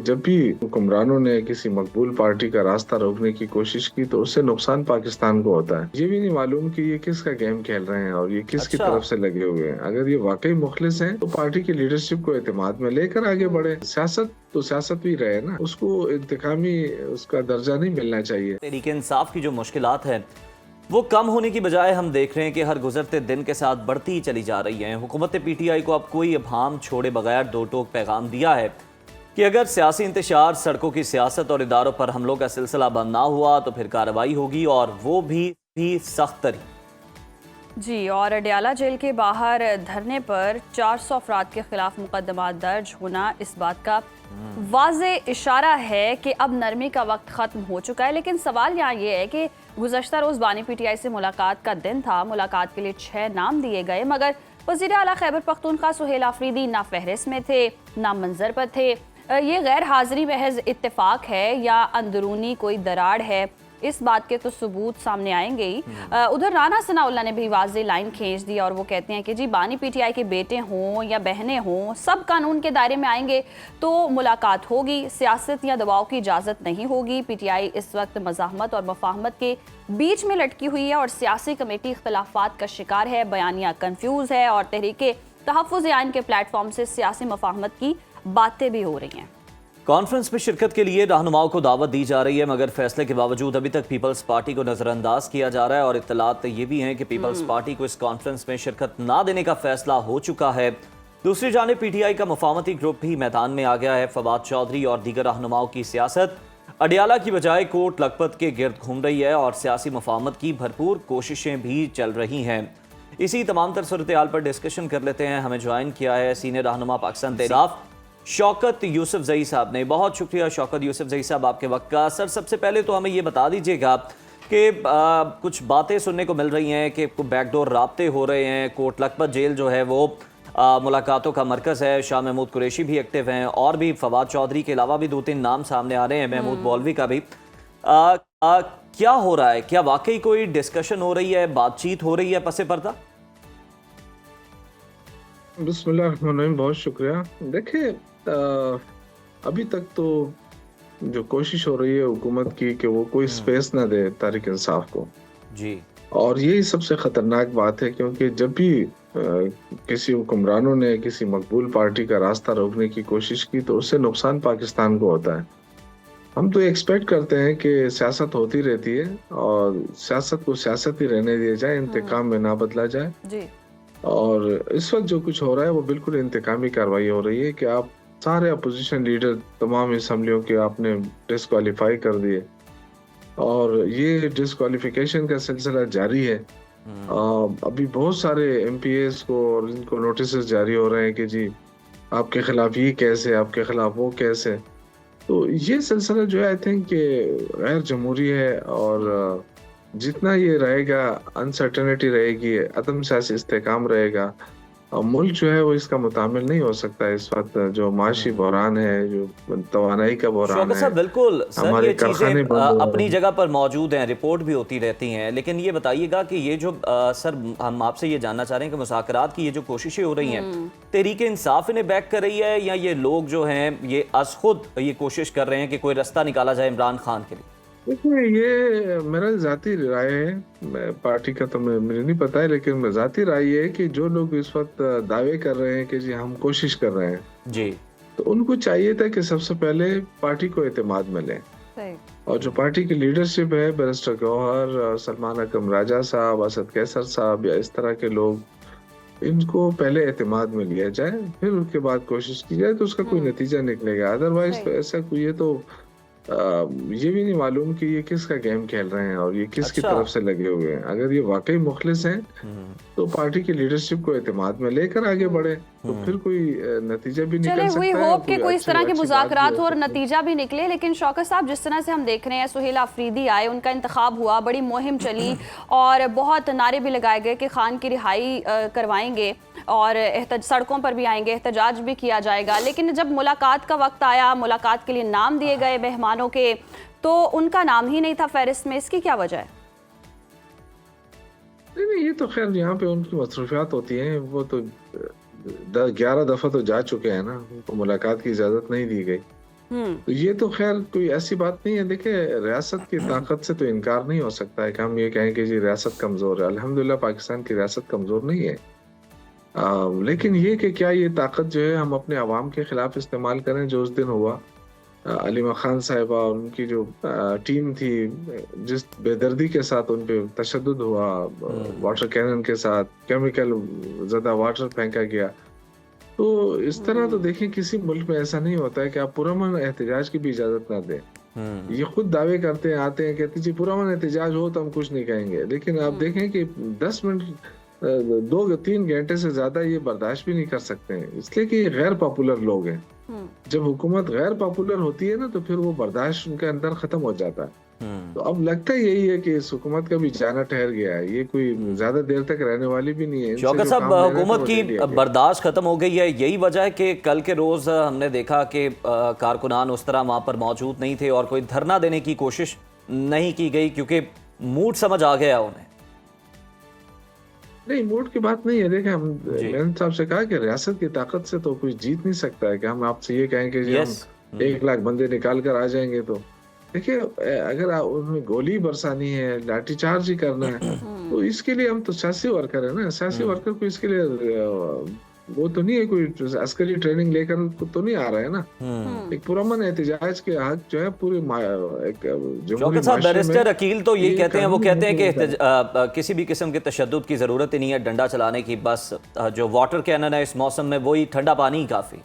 जब भी हुक्मरानों ने किसी मकबूल पार्टी का रास्ता रोकने की कोशिश की तो उससे नुकसान पाकिस्तान को होता है। ये भी नहीं मालूम कि ये किसका गेम खेल रहे हैं और ये किसकी अच्छा। तरफ से लगे हुए हैं। अगर ये वाकई मुखलिस हैं तो पार्टी की लीडरशिप को एतमाद में लेकर आगे बढ़े। सियासत तो सियासत भी रहे ना, उसको इंतकामी उसका दर्जा नहीं मिलना चाहिए। तहरीक इंसाफ की जो मुश्किलात हैं वो कम होने की बजाय हम देख रहे हैं कि हर गुजरते दिन के साथ बढ़ती ही चली जा रही हैं। हुकूमत ने पीटीआई को अब कोई इब्हाम छोड़े बगैर दो टोक पैगाम दिया है कि अगर सियासी इंतशार, सड़कों की सियासत और इदारों पर हमलों का सिलसिला बंद ना हुआ तो फिर कार्रवाई होगी और वो भी सख्त तरी। जी, और अडयाला जेल के बाहर धरने पर 400 अफराद के खिलाफ मुकदमा दर्ज होना इस बात का वाज़े इशारा है कि अब नरमी का वक्त ख़त्म हो चुका है। लेकिन सवाल यहाँ ये है कि गुज़श्ता रोज़ बानी पीटीआई से मुलाकात का दिन था। मुलाकात के लिए 6 नाम दिए गए, मगर वज़ीर आला खैबर पख्तूनख्वा सुहेल आफरीदी ना फहरिस्त में थे, ना मंजर पर थे। ये गैर हाज़िरी महज इत्तेफाक है या अंदरूनी कोई दरार है, इस बात के तो सबूत सामने आएंगे ही। उधर राना सनाउल्लाह ने भी वाज़े लाइन खींच दी और वो कहते हैं कि जी बानी पीटीआई के बेटे हों या बहनें हों, सब कानून के दायरे में आएंगे तो मुलाकात होगी। सियासत या दबाव की इजाज़त नहीं होगी। पीटीआई इस वक्त मज़ाहमत और मफाहमत के बीच में लटकी हुई है और सियासी कमेटी इख्तलाफात का शिकार है, बयानिया कन्फ्यूज़ है और तहरीके तहफ़्फ़ुज़ आइन के प्लेटफॉर्म से सियासी मफाहमत की बातें भी हो रही हैं। कॉन्फ्रेंस में शिरकत के लिए रहनुमाओं को दावत दी जा रही है, मगर फैसले के बावजूद अभी तक पीपल्स पार्टी को नज़रअंदाज किया जा रहा है और इत्तलात ये भी हैं कि पीपल्स पार्टी को इस कॉन्फ्रेंस में शिरकत ना देने का फैसला हो चुका है। दूसरी जानिब पीटीआई का मुफाहमती ग्रुप भी मैदान में आ गया है। फवाद चौधरी और दीगर रहनुमाओं की सियासत अडयाला की बजाय कोट लखपत के गिर्द घूम रही है और सियासी मुफाहमत की भरपूर कोशिशें भी चल रही हैं। इसी तमाम तर सूरत हाल पर डिस्कशन कर लेते हैं। हमें ज्वाइन किया है सीनियर रहनुमा पाकिस्तान तहरीक शौकत यूसुफजई साहब ने। बहुत शुक्रिया शौकत यूसुफजई साहब आपके वक्त का। सर, सबसे पहले तो हमें ये बता दीजिएगा कि कुछ बातें सुनने को मिल रही हैं कि बैकडोर राब्ते हो रहे हैं। कोट लखपत जेल जो है वो मुलाकातों का मरकज़ है। शाह महमूद कुरैशी भी एक्टिव हैं और भी फवाद चौधरी के अलावा भी 2-3 नाम सामने आ रहे हैं, महमूद मौलवी का भी। क्या हो रहा है? क्या वाकई कोई डिस्कशन हो रही है, बातचीत हो रही है पसे पर्दा? बिस्मिल्लाह, बहुत शुक्रिया। देखिए, अभी तक तो जो कोशिश हो रही है हुकूमत की कि वो कोई स्पेस ना दे तहरीक इंसाफ को जी, और यही सबसे खतरनाक बात है, क्योंकि जब भी किसी हुक्मरानों ने किसी मकबूल पार्टी का रास्ता रोकने की कोशिश की तो उससे नुकसान पाकिस्तान को होता है। हम तो एक्सपेक्ट करते हैं कि सियासत होती रहती है और सियासत को सियासत ही रहने दिया जाए, इंतकाम में ना बदला जाए। जी, और इस वक्त जो कुछ हो रहा है वो बिल्कुल इंतकामी कार्रवाई हो रही है कि आप सारे अपोजिशन लीडर तमाम असम्बलियों के आपने डिस्क्वालीफाई कर दिए और ये डिस्क्वालिफिकेशन का सिलसिला जारी है। अभी बहुत सारे एमपीएस को और इनको नोटिस जारी हो रहे हैं कि जी आपके खिलाफ ये कैसे, आपके खिलाफ वो कैसे। तो ये सिलसिला जो है आई थिंक कि गैर जमहूरी है और जितना ये रहेगा अनसर्टेनिटी रहेगी, अदम सियासी इस्तेहकाम रहेगा, मुल्क जो है वो इसका मुतामिल नहीं हो सकता। इस वक्त जो माशी बहरान है, जो तवानाई का बहरान शौकत है, साहब बिल्कुल सर, हमारे ये कारखाने चीज़ें बंद हो रहे अपनी हैं। जगह पर मौजूद हैं, रिपोर्ट भी होती रहती हैं। लेकिन ये बताइएगा कि ये जो सर हम आपसे ये जानना चाह रहे हैं कि मुज़ाकरात की ये जो कोशिशें हो रही हैं, तहरीक इंसाफ इन्हें बैक कर रही है या ये लोग जो हैं ये अज खुद ये कोशिश कर रहे हैं कि कोई रास्ता निकाला जाए इमरान खान के लिए? देखिए, ये मेरा जाती राय है, पार्टी का तो मुझे नहीं पता है, लेकिन मेरी जाती राय ये है कि जो लोग इस वक्त दावे कर रहे हैं कि जी हम कोशिश कर रहे हैं, जी, तो उनको चाहिए था कि सबसे पहले पार्टी को एतमाद में लें। सही। और जो पार्टी की लीडरशिप है, बैरिस्टर गौहर, सलमान अकरम राजा साहब, असद कैसर साहब या इस तरह के लोग, इनको पहले एतमाद में लिया जाए, फिर उसके बाद कोशिश की जाए तो उसका कोई नतीजा निकलेगा। अदरवाइज तो ऐसा कोई ये तो ये भी नहीं मालूम कि ये किसका गेम खेल रहे हैं और ये किसकी अच्छा। तरफ से लगे हुए हैं। अगर ये वाकई मुखलिस हैं तो पार्टी की लीडरशिप को एतमाद में लेकर आगे बढ़े तो फिर कोई नतीजा भी चले, निकल हुई सकता है और होप कि कोई इस तरह के अच्छी बात भी मुज़ाकरात हो हो और सकती है। नतीजा भी निकले। लेकिन शौकत साहब, जिस तरह से हम देख रहे हैं, सुहेल आफरीदी आए, उनका इंतखाब हुआ, बड़ी मुहिम चली और बहुत नारे भी लगाए गए कि खान की रिहाई करवाएंगे और सड़कों पर भी आएंगे, एहतजाज भी किया जाएगा। लेकिन जब मुलाकात का वक्त आया, मुलाकात के लिए नाम दिए गए मेहमानों के, तो उनका नाम ही नहीं था फहरिस्त में। इसकी क्या वजह है? नहीं, ये तो खैर यहाँ पे उनकी मसरूफियात होती हैं। वो तो 11 दफा तो जा चुके हैं ना, उनको मुलाकात की इजाजत नहीं दी गई। तो ये तो खैर कोई ऐसी बात नहीं है। देखिए, रियासत की ताकत से तो इनकार नहीं हो सकता है कि हम ये कहें कि जी रियासत कमजोर है। अल्हम्दुलिल्लाह पाकिस्तान की रियासत कमजोर नहीं है। लेकिन ये कि क्या ये ताकत जो है हम अपने अवाम के खिलाफ इस्तेमाल करें, जो उस दिन हुआ अलीमा खान साहिबा और उनकी जो टीम थी, जिस बेदर्दी के साथ उन पे तशद्दुद हुआ, वाटर कैनन के साथ केमिकल ज़दा वाटर फेंका गया। तो इस तरह तो देखें किसी मुल्क में ऐसा नहीं होता है कि आप पुरअमन एहतजाज की भी इजाज़त ना दें। ये खुद दावे करते हैं, आते हैं, कहते जी पुरअमन एहतजाज हो तो हम कुछ नहीं कहेंगे। लेकिन आप देखें कि 10 मिनट 2-3 घंटे से ज्यादा ये बर्दाश्त भी नहीं कर सकते हैं, इसलिए कि ये गैर पॉपुलर लोग हैं। जब हुकूमत गैर पॉपुलर होती है ना, तो फिर वो बर्दाश्त उनके अंदर खत्म हो जाता है। तो अब लगता है यही है कि इस हुकूमत का भी जाना ठहर गया है, ये कोई ज्यादा देर तक रहने वाली भी नहीं है। शौकत साहब, हुकूमत की बर्दाश्त खत्म हो गई है, यही वजह है कि कल के रोज हमने देखा कि कारकुनान उस तरह वहां पर मौजूद नहीं थे और कोई धरना देने की कोशिश नहीं की गई क्योंकि मूड समझ आ गया उन्हें। नहीं, मूड की बात नहीं है। देखें, हम मैंने साहब से कहा कि रियासत की ताकत से तो कोई जीत नहीं सकता है कि हम आपसे ये कहें कि जी हम 1 लाख बंदे निकाल कर आ जाएंगे। तो देखिए, अगर उनमें गोली बरसानी है, लाठीचार्ज ही करना है, तो इसके लिए हम तो सियासी वर्कर है ना। सियासी वर्कर को इसके लिए वो तो नहीं है, कोई अस्करी ट्रेनिंग लेकर तो नहीं आ रहा है ना। एक पुरअमन एहतजाज के हक जो है पूरे शौकत साहब, बैरिस्टर अकील तो ये कहते हैं, वो कहते हैं कि किसी भी किस्म के तशद्दुद की जरूरत ही नहीं है डंडा चलाने की, बस जो वाटर कैनन है इस मौसम में वही ठंडा पानी ही काफी।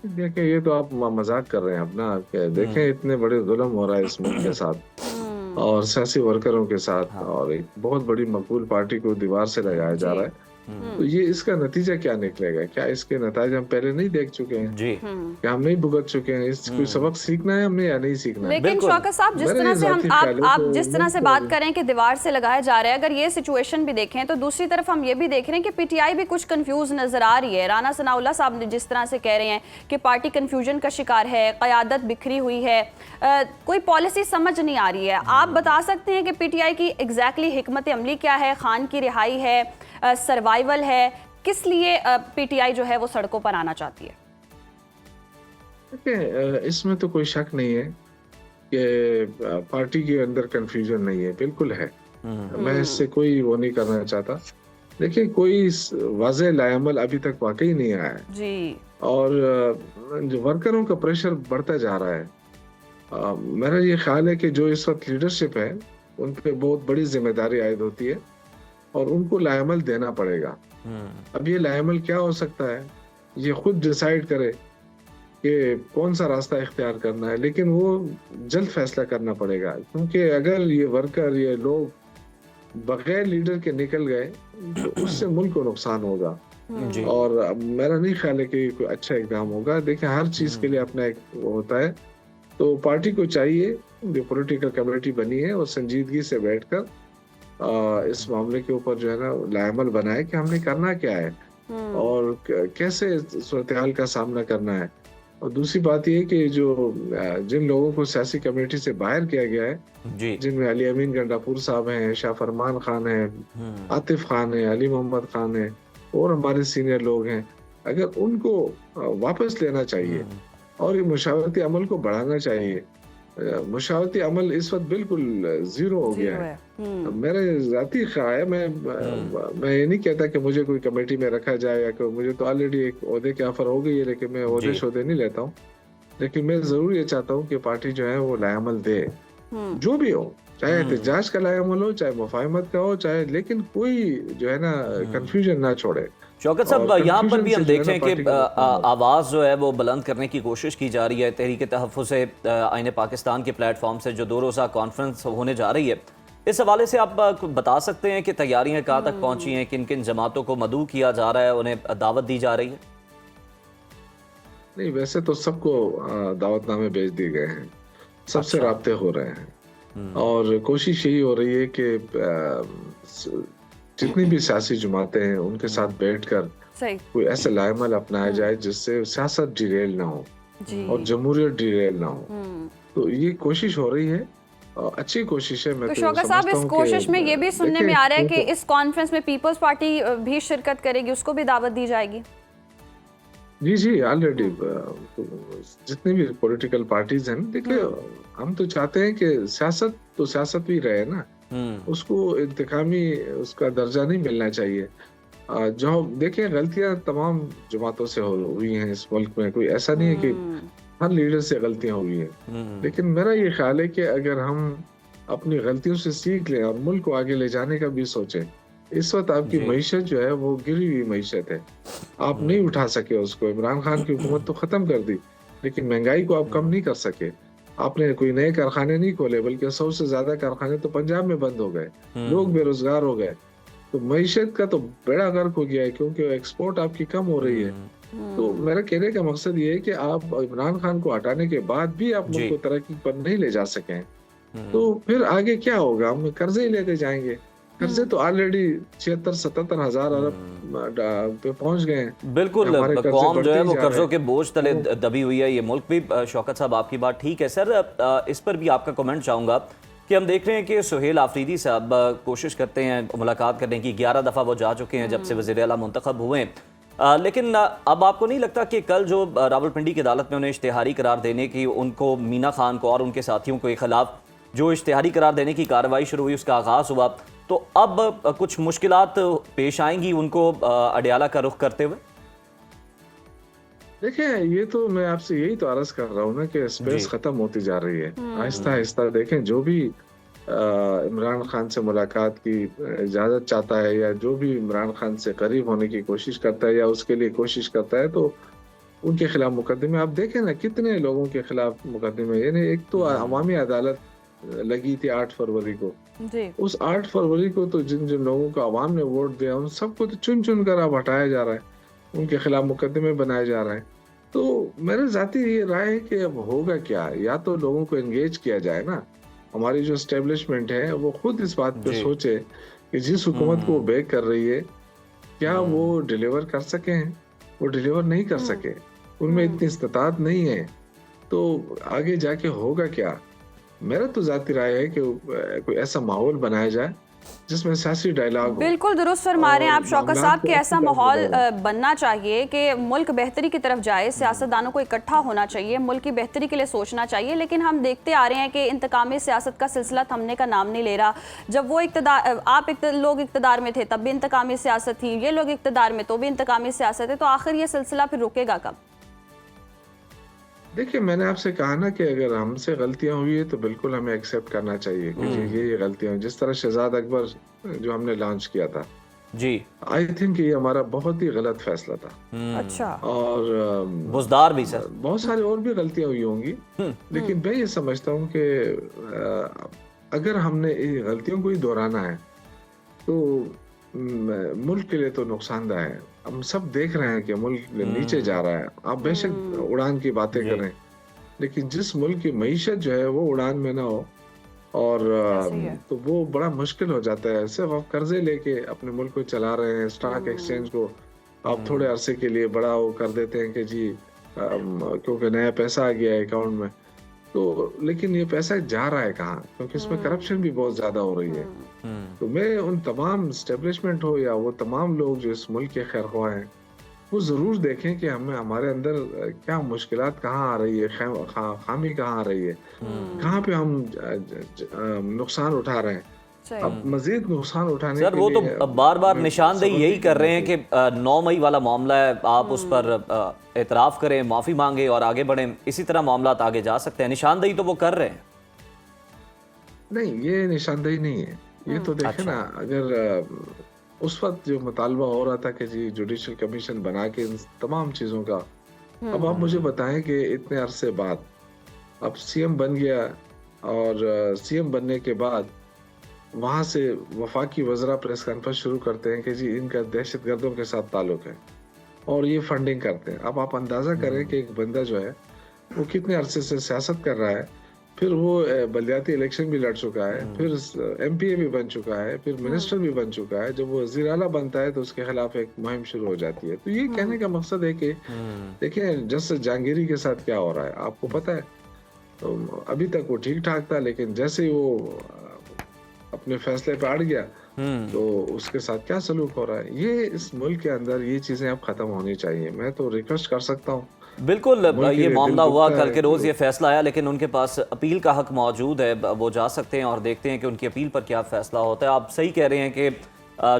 देखिए, ये तो आप मजाक कर रहे हैं अपना। देखें, इतने बड़े जुल्म हो रहा है इस मुल्क के साथ और सियासी वर्करों के साथ, और एक बहुत बड़ी मकबूल पार्टी को दीवार से लगाया जा रहा है। तो ये इसका नतीजा क्या निकलेगा? क्या इसके नतीजे हम पहले नहीं देख चुके हैं जी? क्या हम नहीं भुगत चुके हैं? इस कोई सबक सीखना है हमने या नहीं सीखना है? लेकिन शौकत साहब, जिस तरह से आप जिस तरह से बात करें कि दीवार से लगाया जा रहा है, अगर ये सिचुएशन भी देखें तो दूसरी तरफ हम ये भी देख रहे हैं कि पीटीआई भी कुछ कंफ्यूज नजर आ रही है। राना सनाउल्लाह साहब ने जिस तरह से कह रहे हैं कि पार्टी कंफ्यूजन का शिकार है, क़यादत बिखरी हुई है, कोई पॉलिसी समझ नहीं आ रही है। आप बता सकते हैं कि पीटीआई की एग्जैक्टली हिकमत अमली क्या है? खान की रिहाई है, सर्वाइवल है, किस लिए पीटीआई जो है वो सड़कों पर आना चाहती है? इसमें तो कोई शक नहीं है कि पार्टी के अंदर कंफ्यूजन नहीं है, बिल्कुल है। मैं इससे कोई वो नहीं करना चाहता। देखिए, कोई वाज़ेह लाएमल अभी तक वाकई नहीं आया है जी, और जो वर्करों का प्रेशर बढ़ता जा रहा है। मेरा ये ख्याल है कि जो इस वक्त लीडरशिप है उन पे बहुत बड़ी जिम्मेदारी आयद होती है और उनको लाएमल देना पड़ेगा। अब ये लाएमल क्या हो सकता है, ये खुद डिसाइड करे कि कौन सा रास्ता इख्तियार करना है, लेकिन वो जल्द फैसला करना पड़ेगा, क्योंकि अगर ये वर्कर, ये लोग बगैर लीडर के निकल गए तो उससे मुल्क को नुकसान होगा। और मेरा नहीं ख्याल है कि कोई अच्छा इकदाम होगा। देखिए, हर चीज के लिए अपना एक होता है, तो पार्टी को चाहिए, जो पॉलिटिकल कमेटी बनी है, और संजीदगी से बैठकर इस मामले के ऊपर जो है ना लाएमल बनाए कि हमने करना क्या है और कैसे सूरत-ए-हाल का सामना करना है। और दूसरी बात ये कि जो जिन लोगों को सियासी कमेटी से बाहर किया गया है, जिनमें अली अमीन गंडापुर साहब हैं, शाह फरमान खान है, आतिफ खान है, अली मोहम्मद खान है, और हमारे सीनियर लोग हैं, अगर उनको वापस लेना चाहिए और ये मुशावरती अमल को बढ़ाना चाहिए। मुशावरती अमल इस वक्त बिल्कुल जीरो हो गया है। मेरा जाती ख्याल है, मैं ये नहीं कहता कि मुझे कोई कमेटी में रखा जाए, या कि मुझे तो ऑलरेडी एक ओहदे की ऑफर हो गई है, लेकिन मैं ओहदे शोहदे नहीं लेता हूँ। लेकिन मैं जरूर ये चाहता हूँ कि पार्टी जो है वो लाएमल दे, जो भी हो, चाहे एहतजाज का लाएमल हो, चाहे मुफाहमत का हो, चाहे, लेकिन कोई जो है ना कंफ्यूजन ना छोड़े। शौकत साहब, यहाँ पर भी हम देख रहे हैं कि आवाज़ जो है वो बुलंद करने की कोशिश की जा रही है। तहरीक तहफ़्फ़ुज़ आईन पाकिस्तान के प्लेटफॉर्म से जो 2 रोज़ा कॉन्फ्रेंस होने जा रही है, इस हवाले से आप बता सकते हैं कि तैयारियां कहाँ तक पहुँची हैं, किन किन जमातों को मदऊ किया जा रहा है, उन्हें दावत दी जा रही है? नहीं, वैसे तो सबको दावतनामे भेज दिए गए हैं, सबसे राब्ते हो रहे हैं, और कोशिश यही हो रही है कि जितनी भी सियासी जमातें हैं उनके साथ बैठकर कोई ऐसा लाएमल अपनाया जाए जिससे सियासत डिरेल ना हो और जमहूरियत डिरेल ना हो। तो ये कोशिश हो रही है, अच्छी कोशिश है। मैं तो शौकत साहब, इस कोशिश में ये भी सुनने में आ रहा है कि इस कॉन्फ्रेंस में पीपल्स पार्टी भी शिरकत करेगी, उसको भी दावत दी जाएगी? जी, जी, ऑलरेडी जितनी भी पॉलिटिकल पार्टीज़ हैं, देखिए हम तो चाहते हैं कि सियासत तो सियासत भी रहे ना, हम्म। उसको इंतकामी उसका दर्जा नहीं मिलना चाहिए। जो देखिए गलतियाँ तमाम जमातों से हुई हैं इस मुल्क में, कोई ऐसा नहीं है कि हर लीडर से गलतियाँ हुई हैं। लेकिन मेरा ये ख़्याल है कि अगर हम अपनी गलतियों से सीख लें और मुल्क को आगे ले जाने का भी सोचें, इस वक़्त आपकी जी। मईशत जो है वो गिरी हुई मईशत है। आप नहीं उठा सके उसको, इमरान खान की हुकूमत तो ख़त्म कर दी, लेकिन महँगाई को आप कम नहीं कर सके। आपने कोई नए कारखाने नहीं खोले, बल्कि 100 से ज़्यादा कारखाने तो पंजाब में बंद हो गए, लोग बेरोज़गार हो गए। तो मईशत का तो बेड़ा गर्क हो गया है, क्योंकि एक्सपोर्ट आपकी कम हो रही है। तो मेरा कहने का मकसद ये है कि आप इमरान खान को हटाने के बाद भी आप मुल्क जी। को तरक्की पर नहीं ले जा सके हैं, तो फिर आगे क्या होगा? हम कर्जे ही लेते जाएंगे। कर्जे तो ऑलरेडी 76-77 हजार अरब पे पहुंच गए हैं। बिल्कुल, हमारे कर्जे कौम जो बढ़ते है ही वो जा रहे कर्जों हैं। के बोझ तले तो दबी हुई है, ये मुल्क भी। शौकत साहब, आपकी बात ठीक है सर। इस पर भी आपका कमेंट चाहूँगा कि हम देख रहे हैं कि सुहेल आफरीदी साहब कोशिश करते हैं मुलाकात करने की, 11 दफ़ा वो जा चुके हैं जब से वज़ीर आला मुंतखब हुए हैं। लेकिन अब आपको नहीं लगता कि कल जो रावलपिंडी की अदालत में उन्हें इश्तिहारी करार देने की, उनको, मीना खान को और उनके साथियों के खिलाफ जो इश्तिहारी करार देने की कार्रवाई शुरू हुई, उसका आगाज़ हुआ, तो अब कुछ मुश्किलात पेश आएंगी उनको अडयाला का रुख करते हुए? देखिए, ये तो मैं आपसे यही तो अर्ज कर रहा हूँ ना कि स्पेस जी। खत्म होती जा रही है। आहिस्ता आहिस्ता देखें, जो भी इमरान खान से मुलाकात की इजाज़त चाहता है, या जो भी इमरान खान से करीब होने की कोशिश करता है या उसके लिए कोशिश करता है, तो उनके खिलाफ मुकदमे आप देखें ना, कितने लोगों के खिलाफ मुकदमे। यानी एक तो अवामी अदालत लगी थी 8 फरवरी को। जी। उस 8 फरवरी को तो जिन जिन लोगों को अवाम ने वोट दिया, उन सबको तो चुन चुन कर अब हटाया जा रहा है, उनके खिलाफ मुकदमे बनाए जा रहे हैं। तो मेरा ज़ाती ये राय है कि अब होगा क्या, या तो लोगों को एंगेज किया जाए ना, हमारी जो एस्टेब्लिशमेंट है वो खुद इस बात पे जी। सोचे कि जिस हुकूमत को वो बेक कर रही है, क्या वो डिलीवर कर सके हैं? वो डिलीवर नहीं कर सके, उनमें इतनी इस्तात नहीं है, तो आगे जाके होगा क्या? मेरा तो ज़ाती राय है कि कोई ऐसा माहौल बनाया जाए जिसमें सियासी डायलॉग हो बिल्कुल दुरुस्त फरमा रहे हैं और आप शौकत मामलात साहब को कि अच्छी ऐसा तरह माहौल बढ़ाएं। बनना चाहिए कि मुल्क बेहतरी की तरफ जाए, सियासतदानों को इकट्ठा होना चाहिए, मुल्क की बेहतरी के लिए सोचना चाहिए। लेकिन हम देखते आ रहे हैं कि इंतकामी सियासत का सिलसिला थमने का नाम नहीं ले रहा। जब वो लोग इक़्तिदार में थे तब भी इंतकामी सियासत थी, ये लोग इक़्तिदार में तो भी इंतकामी सियासत है, तो आखिर ये सिलसिला फिर रुकेगा कब? देखिए, मैंने आपसे कहा ना कि अगर हमसे गलतियां हुई है तो बिल्कुल हमें एक्सेप्ट करना चाहिए कि जी ये गलतियां हुई। जिस तरह शहजाद अकबर जो हमने लॉन्च किया था, जी। आई थिंक ये हमारा बहुत ही गलत फैसला था। अच्छा। और बुजदार भी सर। बहुत सारी और भी गलतियां हुई होंगी, लेकिन मैं ये समझता हूँ कि अगर हमने इन गलतियों को ही दोहराना है तो मुल्क के लिए तो नुकसानदायक है। हम सब देख रहे हैं कि मुल्क नीचे जा रहा है। आप बेशक उड़ान की बातें जी। करें, लेकिन जिस मुल्क की मईशत जो है वो उड़ान में ना हो, और ऐसे ही है। तो वो बड़ा मुश्किल हो जाता है। सिर्फ आप कर्जे लेके अपने मुल्क को चला रहे हैं, स्टॉक एक्सचेंज को आप थोड़े अरसे के लिए बड़ा वो कर देते हैं कि जी क्योंकि नया पैसा आ गया है अकाउंट में, तो लेकिन ये पैसा जा रहा है कहाँ? क्योंकि इसमें करप्शन भी बहुत ज्यादा हो रही है। तो मैं उन तमाम एस्टेब्लिशमेंट हो या वो तमाम लोग जो इस मुल्क के खैरख्वाह हैं, वो ज़रूर देखें कि हमें हमारे अंदर क्या मुश्किलात कहाँ आ रही है, खामी कहाँ आ रही है, कहाँ पे हम नुकसान उठा रहे हैं। सही। अब मजीद नुकसान उठाने सर के वो तो लिए बार बार हमें निशानदेही सबक यही भी कर रहे हैं करना कि 9 मई वाला मामला है, आप उस पर एतराफ़ करें, माफ़ी मांगे और आगे बढ़ें। इसी तरह मामलात आगे जा सकते हैं। निशानदेही तो वो कर रहे हैं। नहीं, ये निशानदेही नहीं है। ये तो देखें अच्छा। ना, अगर उस वक्त जो मुतालबा हो रहा था कि जी जुडिशल कमीशन बना के इन तमाम चीज़ों का, अब आप मुझे बताएं कि इतने अरसे बाद अब सीएम बन गया, और सीएम बनने के बाद वहाँ से वफाकी वज़रा प्रेस कॉन्फ्रेंस शुरू करते हैं कि जी इनका दहशतगर्दों के साथ ताल्लुक है और ये फंडिंग करते हैं। अब आप अंदाज़ा करें कि एक बंदा जो है वो कितने अरसे से सियासत कर रहा है, फिर वो बलदियाती इलेक्शन भी लड़ चुका है, फिर एमपीए भी बन चुका है, फिर मिनिस्टर भी बन चुका है। जब वो वज़ीर आला बनता है तो उसके खिलाफ एक मुहिम शुरू हो जाती है। तो ये कहने का मकसद है कि देखिए जस्टिस जहांगीरी के साथ क्या हो रहा है आपको पता है। तो अभी तक वो ठीक ठाक था, लेकिन जैसे ही वो अपने फैसले पे अड़ गया तो उसके साथ क्या सलूक हो रहा है, ये इस मुल्क के अंदर ये चीजें अब खत्म होनी चाहिए। मैं तो रिक्वेस्ट कर सकता हूँ। बिल्कुल, मुल्क के ये लिए मामला दिल हुआ, दुखता कल है के रोज़ कि ये फैसला आया, लेकिन उनके पास अपील का हक मौजूद है, वो जा सकते हैं और देखते हैं कि उनकी अपील पर क्या फैसला होता है। आप सही कह रहे हैं कि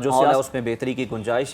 जो माहौल है उसमें बेहतरी की गुंजाइश है।